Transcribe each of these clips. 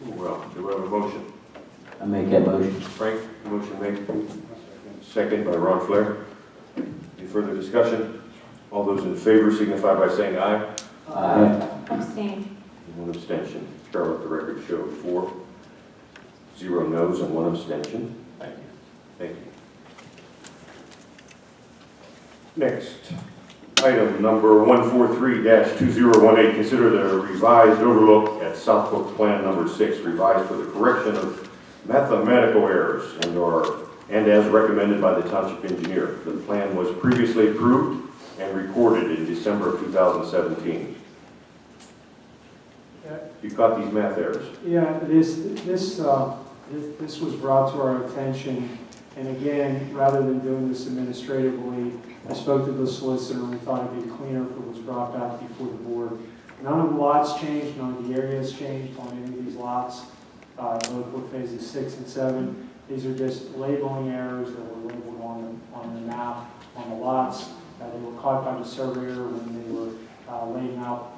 Well, do we have a motion? I make that motion. Frank, motion made. Second by Ron Flair. Any further discussion? All those in favor signify by saying aye. Aye. Abstain. One abstention. Charlotte, the record showed 4, 0 noes and 1 abstention. Thank you. Thank you. Next, item number 143-2018. Consider the revised overlook at South Fork Plan number 6, revised for the correction of mathematical errors and as recommended by the township engineer. The plan was previously approved and recorded in December of 2017. You caught these math errors? Yeah, this was brought to our attention, and again, rather than doing this administratively, I spoke to the solicitor and we thought it'd be cleaner if it was brought back before the board. None of the lots changed, none of the areas changed on any of these lots, both for phases 6 and 7. These are just labeling errors that were labeled on the map, on the lots. They were caught by the surveyor when they were laying out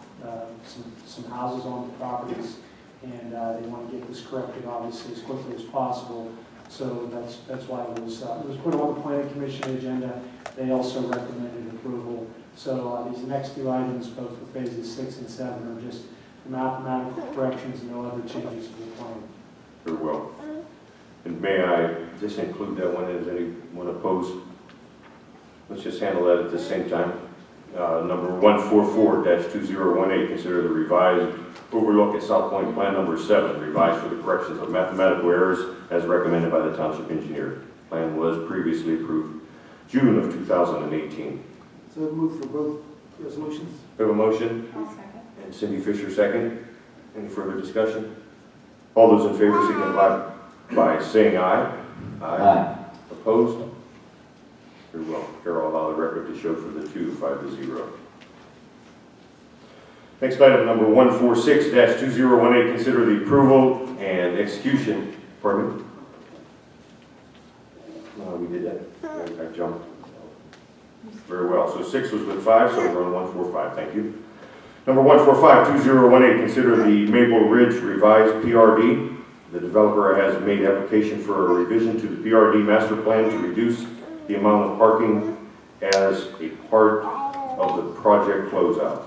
some houses on the properties, and they want to get this corrected, obviously, as quickly as possible. So that's why it was put on the Planning Commission agenda. They also recommended approval. So these next 2 items, both for phases 6 and 7, are just mathematical corrections and no other changes to the plan. Very well. And may I just include that one? Is anyone opposed? Let's just handle that at the same time. Number 144-2018, consider the revised overlook at South Point Plan number 7, revised for the corrections of mathematical errors as recommended by the township engineer. Plan was previously approved June of 2018. So move for both resolutions. We have a motion, I'll second. and Cindy Fisher second. Any further discussion? All those in favor signify by saying aye. Aye. Opposed? Very well. Carol, allow the record to show for the 2, 5-0. Next item, number 146-2018, consider the approval and execution. Pardon me? We did that. I jumped. Very well. So 6 was with 5, so we're on 145. Thank you. Number 145-2018, consider the Maple Ridge revised PRD. The developer has made application for a revision to the PRD master plan to reduce the amount of parking as a part of the project closeout.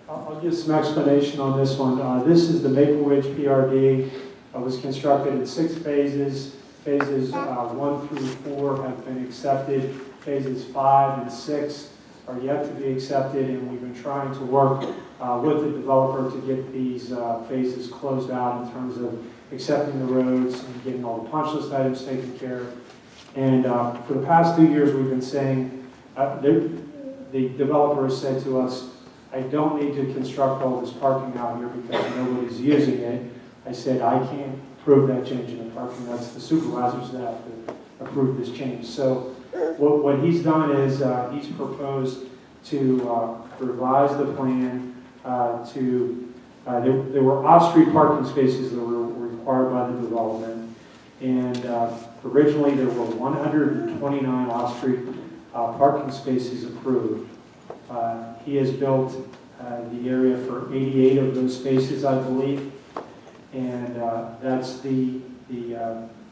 I'll give some explanation on this one. This is the Maple Ridge PRD. It was constructed in 6 phases. Phases 1 through 4 have been accepted. Phases 5 and 6 are yet to be accepted, and we've been trying to work with the developer to get these phases closed out in terms of accepting the roads and getting all the punch list items taken care of. And for the past 2 years, we've been saying, the developer has said to us, I don't need to construct all this parking out here because nobody's using it. I said, I can't approve that change in the parking. That's the supervisors that have to approve this change. So what he's done is he's proposed to revise the plan there were off-street parking spaces that were required by the development. And originally there were 129 off-street parking spaces approved. He has built the area for 88 of those spaces, I believe. And that's the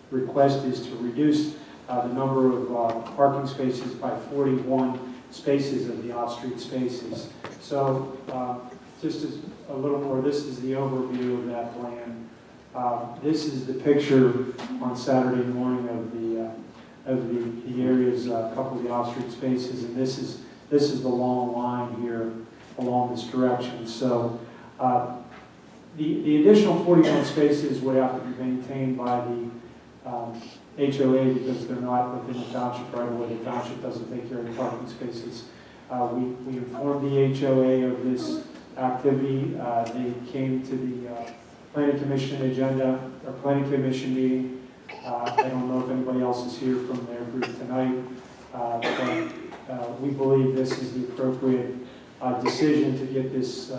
request is to reduce the number of parking spaces by 41 spaces of the off-street spaces. So just as a little more, this is the overview of that plan. This is the picture on Saturday morning of the areas, a couple of the off-street spaces, and this is the long line here along this direction. So the additional 41 spaces would have to be maintained by the HOA because they're not within the township right away. The township doesn't take care of the parking spaces. We informed the HOA of this activity. They came to the Planning Commission agenda, or Planning Commission meeting. I don't know if anybody else is here from their group tonight, but we believe this is the appropriate decision to get this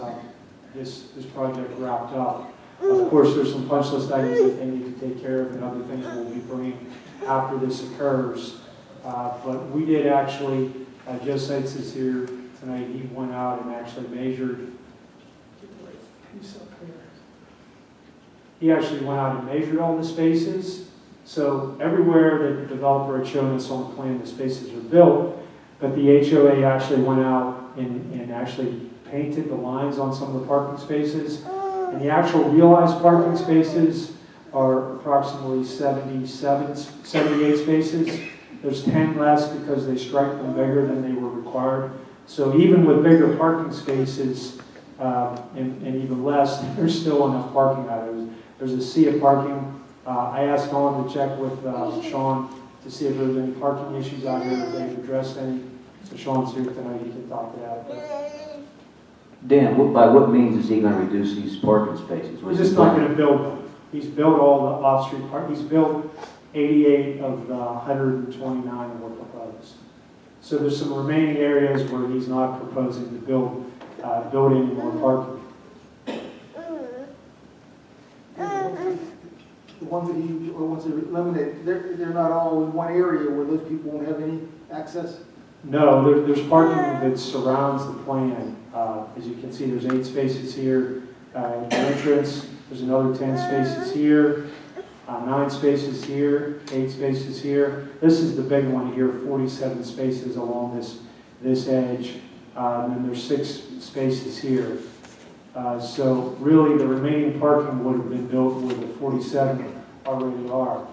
project wrapped up. Of course, there's some punch list items that they need to take care of and other things we'll be bringing after this occurs. But we did actually, Joe Seitz is here tonight, he went out and actually measured, he actually went out and measured all the spaces. So everywhere that the developer had shown us on the plan, the spaces are built, but the HOA actually went out and actually painted the lines on some of the parking spaces. And the actual realized parking spaces are approximately 78 spaces. There's 10 less because they striped them bigger than they were required. So even with bigger parking spaces, and even less, there's still enough parking out there. There's a sea of parking. I asked Dawn to check with Sean to see if there's any parking issues out here, if they've addressed any. So Sean's here tonight, he can talk to that. But Dan, by what means is he going to reduce these parking spaces? he's just not going to build them. He's built all the off-street park. He's built 88 of the 129 that were proposed. So there's some remaining areas where he's not proposing to build any more parking. The ones that he wants to eliminate, they're not all in one area where those people won't have any access? No, there's parking that surrounds the plan. As you can see, there's 8 spaces here at the entrance. There's another 10 spaces here, 9 spaces here, 8 spaces here. This is the big one here, 47 spaces along this edge. And then there's 6 spaces here. So really, the remaining parking would have been built where the 47 already are.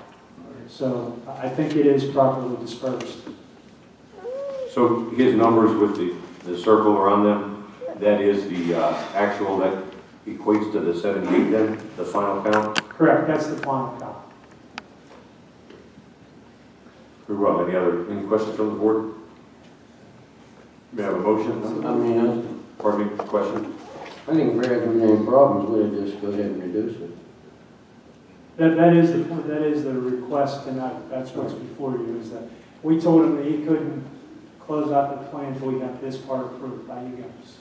So I think it is properly dispersed. So his numbers with the circle around them, that is the actual that equates to the 78 then, the final count? Correct, that's the final count. Very well. Any questions from the board? May I have a motion? I mean, Pardon me, question? I think if there hasn't been any problems with it, just go ahead and reduce it. That is the request tonight. That's what's before you, is that we told him that he couldn't close out the plan until we got this part approved by you guys.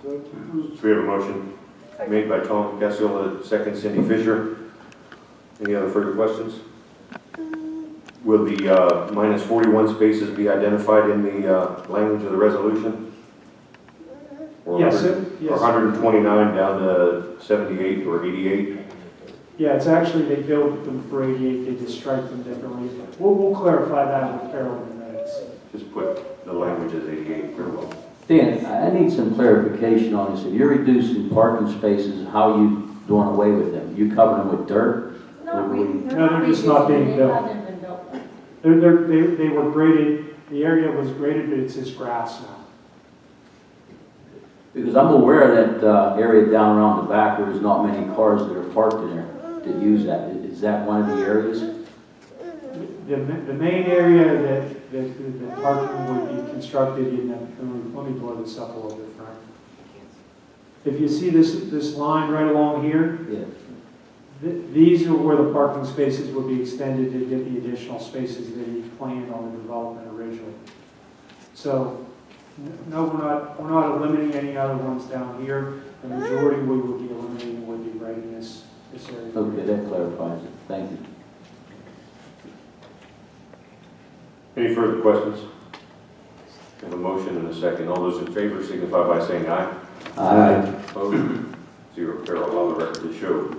So, So we have a motion made by Tom Cecil, second Cindy Fisher. Any other further questions? Will the minus 41 spaces be identified in the language of the resolution? Or Yes, 100 yes. Or 129 down to 78 or 88? Yeah, it's actually, they built them for 88, they just striped them differently. We'll clarify that with Carol in minutes. Just put the language as 88, very well. Dan, I need some clarification on this. If you're reducing parking spaces, how are you doing away with them? You covering them with dirt? No, they're just not being built. They were graded, the area was graded, but it's just grass now. Because I'm aware of that area down around the back where there's not many cars that are parked in there that use that. Is that one of the areas? The main area that the parking would be constructed in, let me blow this up a little bit, Frank. If you see this line right along here, Yeah. these are where the parking spaces would be extended to get the additional spaces that he planned on the development originally. So, no, we're not eliminating any other ones down here. The majority we would be eliminating would be right in this area. Okay, that clarifies it. Thank you. Any further questions? We have a motion and a second. All those in favor signify by saying aye. Aye. Opposed? 0. Carol, allow the record to show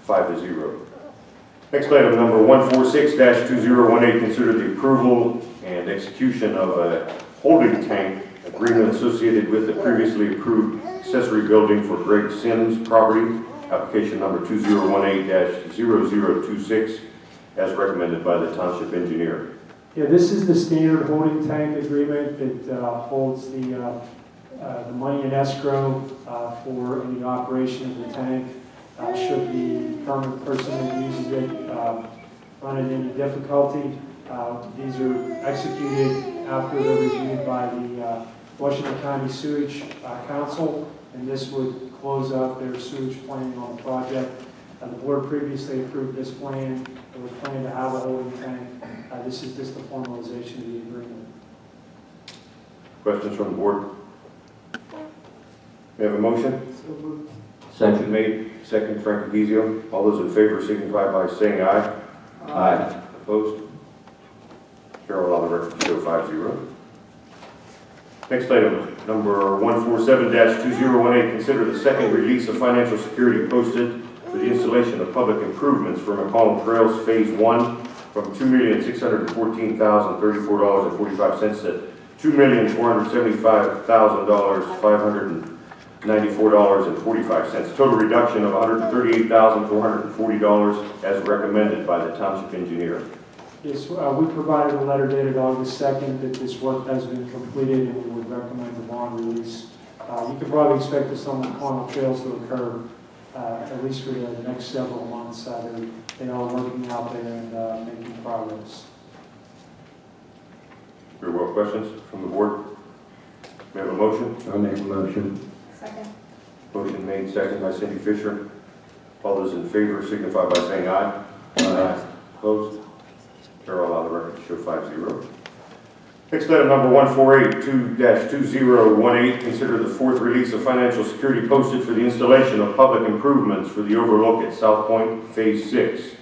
5-0. Next item, number 146-2018, consider the approval and execution of a holding tank agreement associated with the previously approved accessory building for Greg Sims property, application number 2018-0026, as recommended by the township engineer. Yeah, this is the standard holding tank agreement that holds the money in escrow for any operation of the tank. Should the permanent person that uses it run into any difficulty, these are executed after they're reviewed by the Washington County Sewage Council, and this would close out their sewage planning on the project. The board previously approved this plan. It was planned to have a holding tank. This is just the formalization of the agreement. Questions from the board? We have a motion? so moved. Motion Second. made, second Frank Adizio. All those in favor signify by saying aye. Aye. Opposed? Carol, allow the record to show 5-0. Next item, number 147-2018, consider the second release of financial security posted for the installation of public improvements for McCollum Trails Phase 1 from $2,614,034.45 to $2,475,594.45. Total reduction of $138,440 as recommended by the township engineer. Yes, we provided a letter dated August 2nd that this work has been completed and we would recommend the bond release. You can probably expect this on the McConnell Trails to occur at least for the next several months. They are working out there and making progress. Very well. Questions from the board? We have a motion. I'll make a motion. Second. Motion made, second by Cindy Fisher. All those in favor signify by saying aye. Aye. Opposed? Chair will allow the record to show 5-0. Next item, number 1482-2018, consider the fourth release of financial security posted for the installation of public improvements for the overlook at South Point Phase 6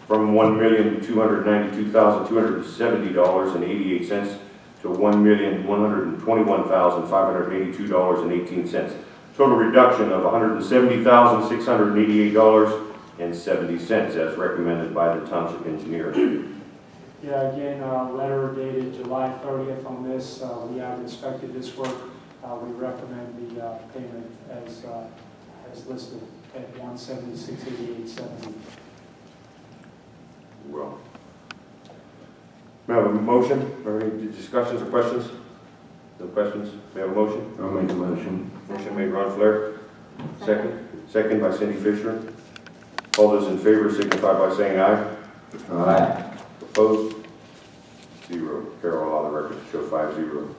from $1,292,270.88 to $1,121,582.18. Total reduction of $170,688.70 as recommended by the township engineer. Yeah, again, letter dated July 30th on this. We have inspected this work. We recommend the payment as listed at $176,8870. Well, may I have a motion or any discussions or questions? No questions? May I have a motion? I'll make a motion. Motion made, Ron Flair. Second by Cindy Fisher. All those in favor signify by saying aye. Aye. Opposed? 0. Carol, allow the record to show 5-0.